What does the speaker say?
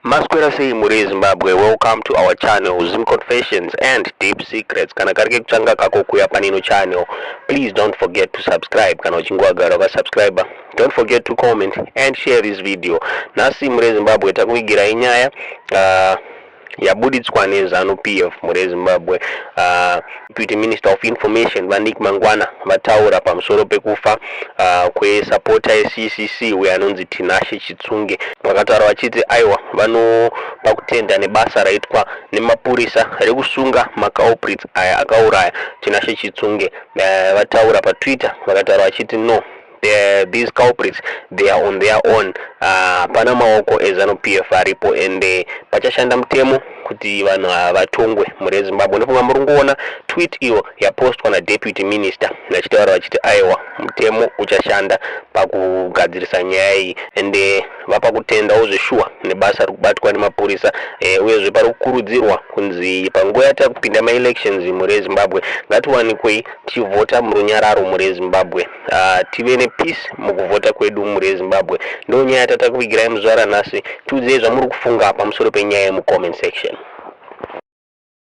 Masquera sei muri Zimbabwe, welcome to our channel Zim Confessions and Deep Secrets. Kana karike kuchanga kako kuya panino channel, please don't forget to subscribe. Kana uchingwagara ka subscriber, don't forget to comment and share this video. Nasi muri Zimbabwe takuigira inyaya yabuditswa neZanu-PF muri Zimbabwe. Deputy Minister of Information Vanik Mangwana vataura pamusoro pekufa kwesupporter YeCCC weanonzi Tinashe Chitsunge. Vakataura vachiti aiwa vano pakutenda nebasa raitwa nemapurisa rekusunga maculprits aya akauraya Tinashe Chitsunge. Vataura pa Twitter vakataura vachiti no, these culprits, they are on their own. Pana maoko eZanu-PF aripo ende pachashanda mtemo kuti vanhu vatongwe muri Zimbabwe. Ndipo murikuona tweet iyo yapostwa na Deputy Minister vachitaura vachiti aiwa mtemo uchashanda pakugadzirisa nyaya iyi ende vapa kutendawo zveshuwa nebasa rikubatwa nemapurisa uyezve pari kukurudzirwa kunzi panguva yatiri kupinda ma-elections muri Zimbabwe ngatiwanikwe tichivhota murunyararo muri Zimbabwe. Tive nepeace mukuvhota kwedu muri Zimbabwe. Ndo nyaya yatatakuvigirai muzuva ranhasi. Tiudzei zvamuri kufunga pamusoro penyaya mu comment section.